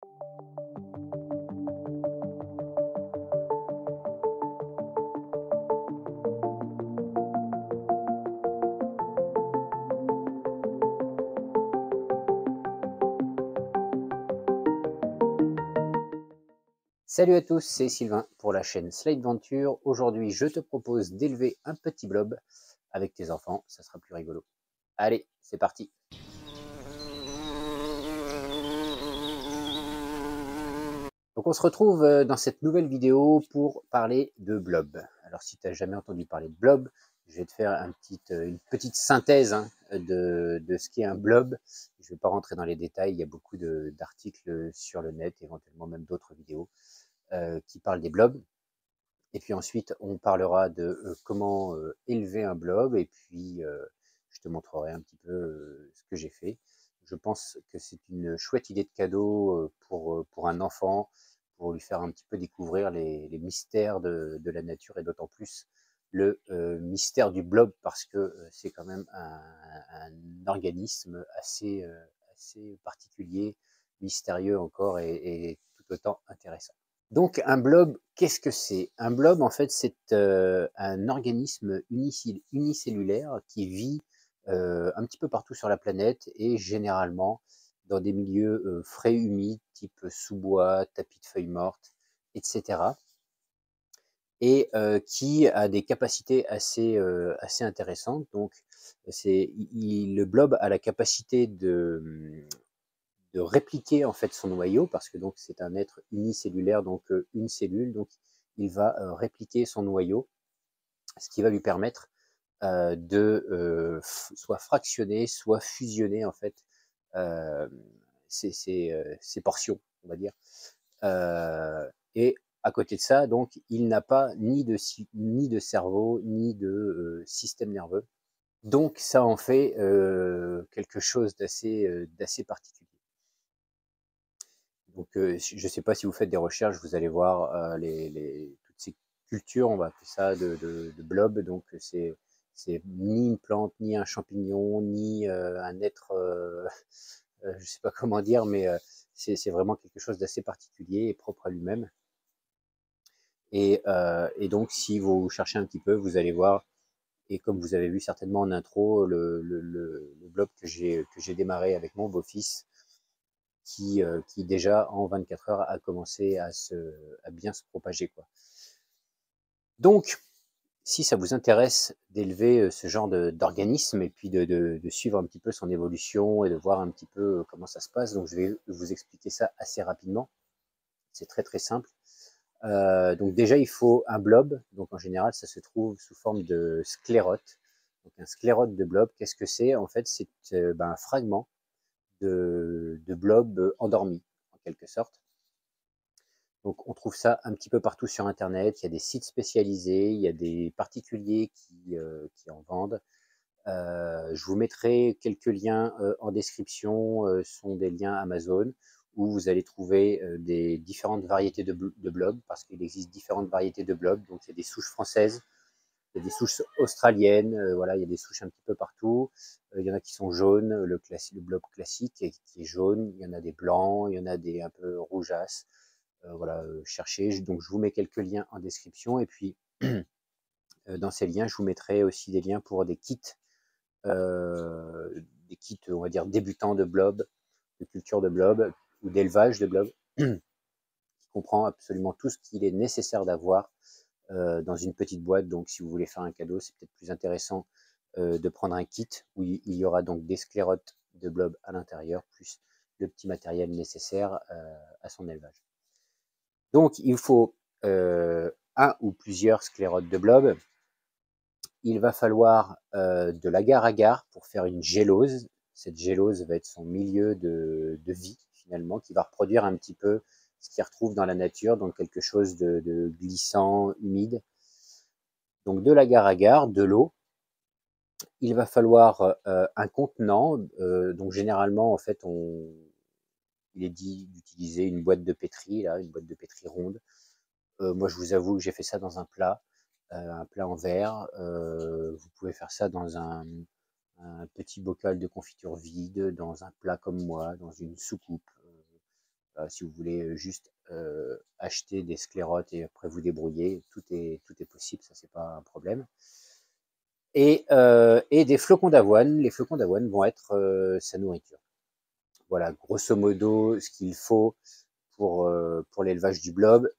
Salut à tous, c'est Sylvain pour la chaîne Slide Venture. Aujourd'hui, je te propose d'élever un petit blob avec tes enfants, ça sera plus rigolo. Allez, c'est parti. Donc on se retrouve dans cette nouvelle vidéo pour parler de blob. Alors si tu n'as jamais entendu parler de blob, je vais te faire une petite synthèse de ce qu'est un blob. Je ne vais pas rentrer dans les détails, il y a beaucoup d'articles sur le net, éventuellement même d'autres vidéos qui parlent des blobs. Et puis ensuite, on parlera de comment élever un blob, et puis je te montrerai un petit peu ce que j'ai fait. Je pense que c'est une chouette idée de cadeau pour un enfant, pour lui faire un petit peu découvrir les mystères de la nature, et d'autant plus le mystère du blob, parce que c'est quand même un organisme assez particulier, mystérieux encore, et tout autant intéressant. Donc un blob, qu'est-ce que c'est? Un blob, en fait, c'est un organisme unicellulaire qui vit un petit peu partout sur la planète, et généralement dans des milieux frais, humides, type sous-bois, tapis de feuilles mortes, etc. Et qui a des capacités assez intéressantes. Donc le blob a la capacité de répliquer en fait son noyau, parce que donc c'est un être unicellulaire, donc une cellule, donc il va répliquer son noyau, ce qui va lui permettre de soit fractionner, soit fusionner en fait euh, ces portions, on va dire. Et à côté de ça, donc il n'a pas ni de cerveau, ni de système nerveux. Donc ça en fait quelque chose d'assez particulier. Donc, je ne sais pas si vous faites des recherches, vous allez voir toutes ces cultures, on va appeler ça de blobs. Donc, c'est ni une plante, ni un champignon, ni un être, je ne sais pas comment dire, mais c'est vraiment quelque chose d'assez particulier et propre à lui-même. Et donc, si vous cherchez un petit peu, vous allez voir, et comme vous avez vu certainement en intro, le blob que j'ai démarré avec mon beau-fils, qui déjà en 24 heures a commencé à bien se propager, quoi. Donc, si ça vous intéresse d'élever ce genre d'organisme, et puis de suivre un petit peu son évolution, et de voir un petit peu comment ça se passe, donc je vais vous expliquer ça assez rapidement. C'est très très simple. Donc déjà, il faut un blob. Donc en général, ça se trouve sous forme de sclérote. Donc un sclérote de blob, qu'est-ce que c'est? En fait, c'est un fragment de blob endormi, en quelque sorte. Donc on trouve ça un petit peu partout sur internet, il y a des sites spécialisés, il y a des particuliers qui en vendent. Je vous mettrai quelques liens en description, ce sont des liens Amazon, où vous allez trouver des différentes variétés de blobs, parce qu'il existe différentes variétés de blobs. Donc il y a des souches françaises, il y a des souches australiennes, voilà, il y a des souches un petit peu partout. Il y en a qui sont jaunes, le blob classique qui est jaune, il y en a des blancs, il y en a des un peu rougeâtres. Voilà, chercher. Donc je vous mets quelques liens en description, et puis dans ces liens, je vous mettrai aussi des liens pour des kits, on va dire débutants de blob, de culture de blob, ou d'élevage de blob, qui comprend absolument tout ce qu'il est nécessaire d'avoir dans une petite boîte. Donc si vous voulez faire un cadeau, c'est peut-être plus intéressant de prendre un kit où il y aura donc des sclérotes de blob à l'intérieur, plus le petit matériel nécessaire à son élevage. Donc il faut un ou plusieurs sclérotes de blob. Il va falloir de l'agar-agar pour faire une gélose. Cette gélose va être son milieu de vie, finalement, qui va reproduire un petit peu ce qu'il retrouve dans la nature, donc quelque chose de glissant, humide. Donc de l'agar-agar, de l'eau. Il va falloir un contenant. Donc généralement, en fait, il est dit d'utiliser une boîte de pétri, là, une boîte de pétri ronde. Moi, je vous avoue que j'ai fait ça dans un plat en verre. Vous pouvez faire ça dans un petit bocal de confiture vide, dans un plat comme moi, dans une soucoupe. Si vous voulez juste acheter des sclérotes et après vous débrouiller, tout est possible, ça c'est pas un problème. Et des flocons d'avoine. Les flocons d'avoine vont être sa nourriture. Voilà, grosso modo, ce qu'il faut pour l'élevage du blob.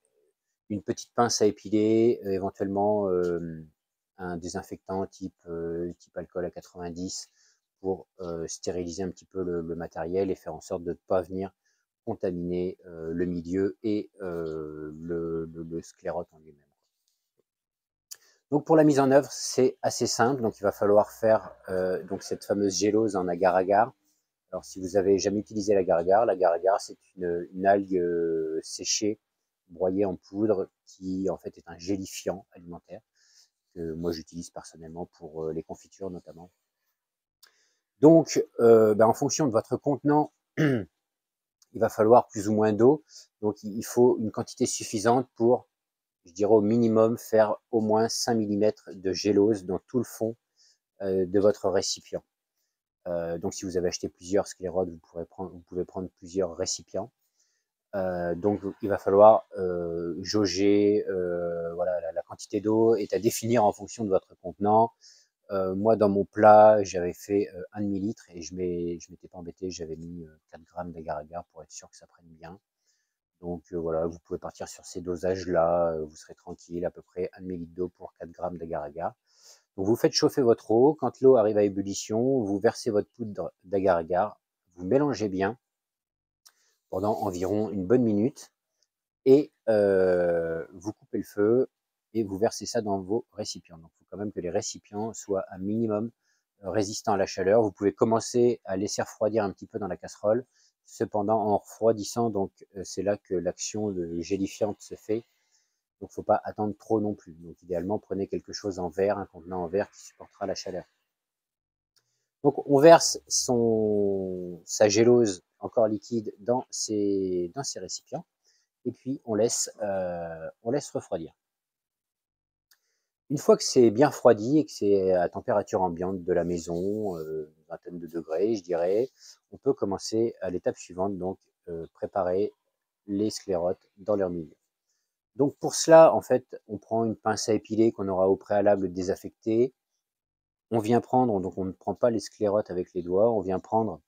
Une petite pince à épiler, éventuellement un désinfectant type alcool à 90 pour stériliser un petit peu le matériel et faire en sorte de ne pas venir contaminer le milieu et le sclérote en lui-même. Donc pour la mise en œuvre, c'est assez simple. Donc il va falloir faire donc cette fameuse gélose en agar-agar. Alors si vous avez jamais utilisé l'agar-agar, c'est une algue séchée, broyée en poudre, qui en fait est un gélifiant alimentaire que moi j'utilise personnellement pour les confitures notamment. Donc en fonction de votre contenant, il va falloir plus ou moins d'eau. Donc il faut une quantité suffisante pour, je dirais au minimum, faire au moins 5 mm de gélose dans tout le fond de votre récipient. Donc si vous avez acheté plusieurs sclérotes, vous pouvez prendre plusieurs récipients. Donc il va falloir jauger, voilà, la quantité d'eau est à définir en fonction de votre contenant. Moi dans mon plat j'avais fait 1,5 litre et je m'étais pas embêté, j'avais mis 4 grammes d'agar-agar pour être sûr que ça prenne bien. Donc voilà, vous pouvez partir sur ces dosages là, vous serez tranquille, à peu près 1,5 litre d'eau pour 4 grammes d'agar-agar. Donc vous faites chauffer votre eau, quand l'eau arrive à ébullition, vous versez votre poudre d'agar-agar, vous mélangez bien pendant environ une bonne minute et vous coupez le feu et vous versez ça dans vos récipients. Donc il faut quand même que les récipients soient un minimum résistants à la chaleur. Vous pouvez commencer à laisser refroidir un petit peu dans la casserole, cependant en refroidissant, donc c'est là que l'action gélifiante se fait. Donc il ne faut pas attendre trop non plus. Donc idéalement, prenez quelque chose en verre, un contenant en verre qui supportera la chaleur. Donc on verse sa gélose encore liquide dans ces récipients et puis on laisse refroidir. Une fois que c'est bien refroidi et que c'est à température ambiante de la maison, une vingtaine de degrés je dirais, on peut commencer à l'étape suivante, donc préparer les sclérotes dans leur milieu. Donc pour cela, en fait, on prend une pince à épiler qu'on aura au préalable désaffectée. On vient prendre, donc on ne prend pas les sclérotes avec les doigts, on vient prendre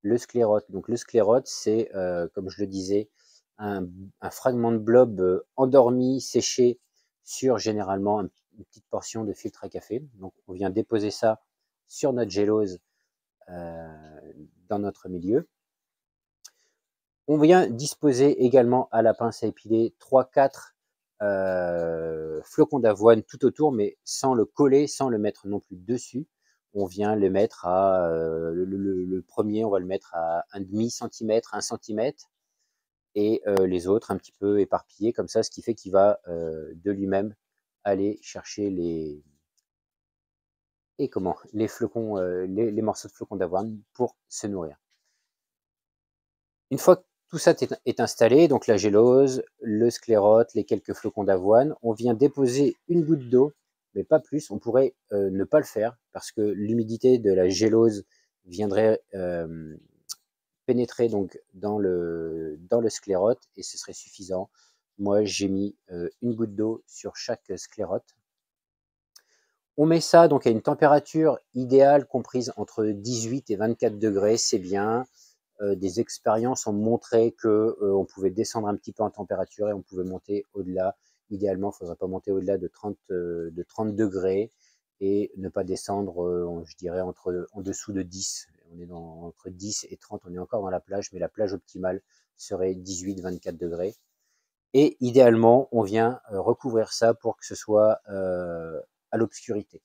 le sclérote. Donc le sclérote, c'est, comme je le disais, un fragment de blob endormi, séché sur généralement une petite portion de filtre à café. Donc on vient déposer ça sur notre gélose dans notre milieu. On vient disposer également à la pince à épiler 3-4 flocons d'avoine tout autour, mais sans le coller, sans le mettre non plus dessus. On vient le mettre à, le premier, on va le mettre à 1,5 cm, 1 cm, et les autres un petit peu éparpillés comme ça, ce qui fait qu'il va de lui-même aller chercher les flocons, les morceaux de flocons d'avoine pour se nourrir. Une fois que tout ça est installé, donc la gélose, le sclérote, les quelques flocons d'avoine, on vient déposer une goutte d'eau, mais pas plus. On pourrait ne pas le faire parce que l'humidité de la gélose viendrait pénétrer donc dans le sclérote et ce serait suffisant. Moi, j'ai mis une goutte d'eau sur chaque sclérote. On met ça donc à une température idéale comprise entre 18 et 24 degrés, c'est bien. Des expériences ont montré que on pouvait descendre un petit peu en température et on pouvait monter au-delà. Idéalement, il ne faudrait pas monter au-delà de 30 degrés et ne pas descendre, je dirais, en dessous de 10. On est entre 10 et 30, on est encore dans la plage, mais la plage optimale serait 18-24 degrés. Et idéalement, on vient recouvrir ça pour que ce soit à l'obscurité.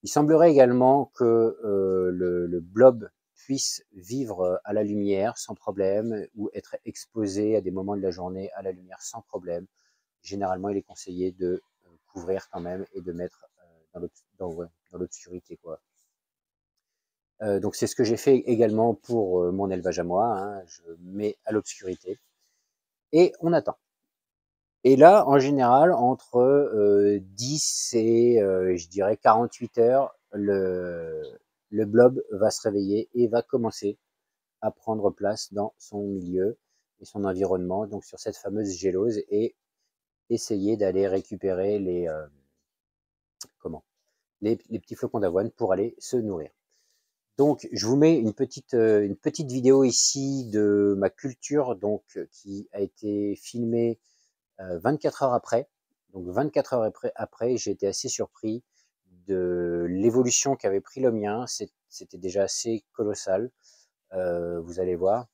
Il semblerait également que le blob puisse vivre à la lumière sans problème ou être exposé à des moments de la journée à la lumière sans problème. Généralement, il est conseillé de couvrir quand même et de mettre dans l'obscurité, quoi. Donc c'est ce que j'ai fait également pour mon élevage à moi, hein. Je mets à l'obscurité et on attend. Et là, en général, entre 10 et je dirais 48 heures, le blob va se réveiller et va commencer à prendre place dans son milieu. et son environnement, donc sur cette fameuse gélose, et essayer d'aller récupérer les petits flocons d'avoine pour aller se nourrir. Donc, je vous mets une petite vidéo ici de ma culture, donc qui a été filmée 24 heures après. Donc 24 heures après, j'ai été assez surpris de l'évolution qu'avait pris le mien. C'était déjà assez colossal, vous allez voir.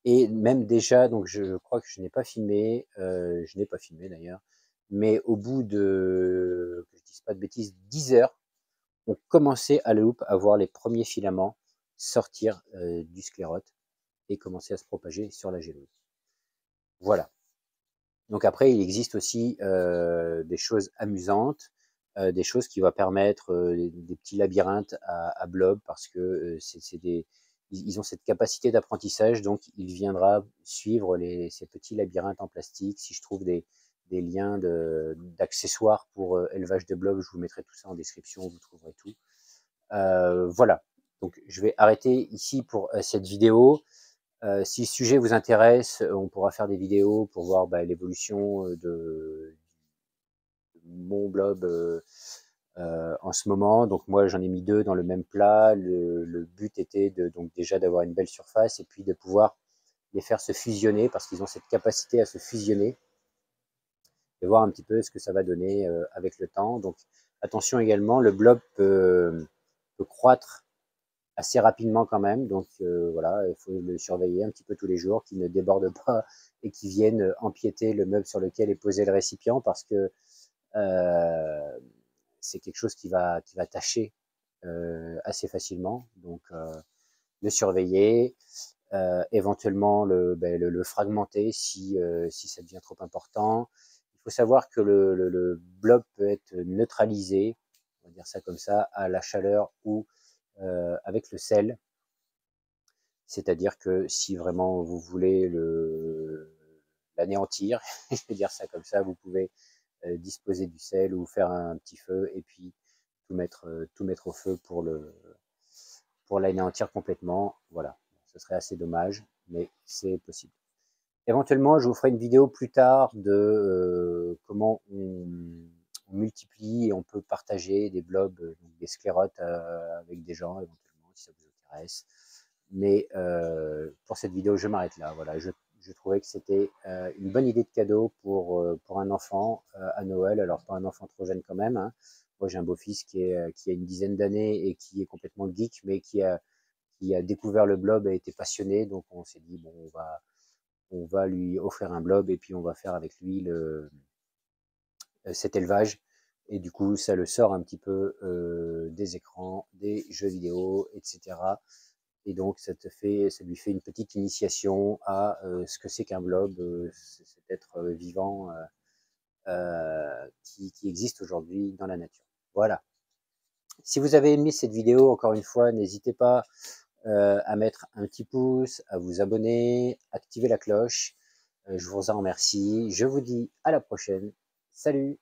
Et même déjà, donc je crois que je n'ai pas filmé, d'ailleurs, mais au bout de, que je dise pas de bêtises, 10 heures, on commençait à la loupe à voir les premiers filaments sortir du sclérote et commencer à se propager sur la gélose. Voilà. Donc après, il existe aussi des choses amusantes, des choses qui vont permettre des petits labyrinthes à blob, parce que ils ont cette capacité d'apprentissage, donc il viendra suivre ces petits labyrinthes en plastique. Si je trouve des liens d'accessoires pour élevage de blob, je vous mettrai tout ça en description, vous trouverez tout. Voilà, donc je vais arrêter ici pour cette vidéo. Si le sujet vous intéresse, on pourra faire des vidéos pour voir l'évolution de mon blob en ce moment. Donc moi j'en ai mis 2 dans le même plat. Le but était donc déjà d'avoir une belle surface et puis de pouvoir les faire se fusionner, parce qu'ils ont cette capacité à se fusionner, et voir un petit peu ce que ça va donner avec le temps. Donc attention également, le blob peut croître assez rapidement quand même, donc voilà, il faut le surveiller un petit peu tous les jours, qu'il ne déborde pas et qu'il vienne empiéter le meuble sur lequel est posé le récipient, parce que c'est quelque chose qui va tâcher assez facilement. Donc le surveiller, éventuellement le fragmenter si ça devient trop important. Il faut savoir que le blob peut être neutralisé, on va dire ça comme ça, à la chaleur ou avec le sel. C'est-à-dire que si vraiment vous voulez l'anéantir, je vais dire ça comme ça, vous pouvez disposer du sel ou faire un petit feu et puis tout mettre au feu pour l'anéantir complètement. Voilà, ce serait assez dommage, mais c'est possible. Éventuellement, je vous ferai une vidéo plus tard de comment on multiplie et on peut partager des blobs, donc des sclérotes avec des gens, éventuellement, si ça vous intéresse. Mais pour cette vidéo, je m'arrête là. Voilà, je trouvais que c'était une bonne idée de cadeau pour un enfant à Noël. Alors, pas un enfant trop jeune quand même, hein. Moi, j'ai un beau-fils qui a une dizaine d'années et qui est complètement geek, mais qui a découvert le blob et a été passionné. Donc, on s'est dit, bon, on va lui offrir un blob et puis on va faire avec lui cet élevage. Et du coup, ça le sort un petit peu des écrans, des jeux vidéo, etc. Et donc, ça lui fait une petite initiation à ce que c'est qu'un blob, cet être vivant qui existe aujourd'hui dans la nature. Voilà. Si vous avez aimé cette vidéo, encore une fois, n'hésitez pas à mettre un petit pouce, à vous abonner, activer la cloche. Je vous en remercie. Je vous dis à la prochaine. Salut!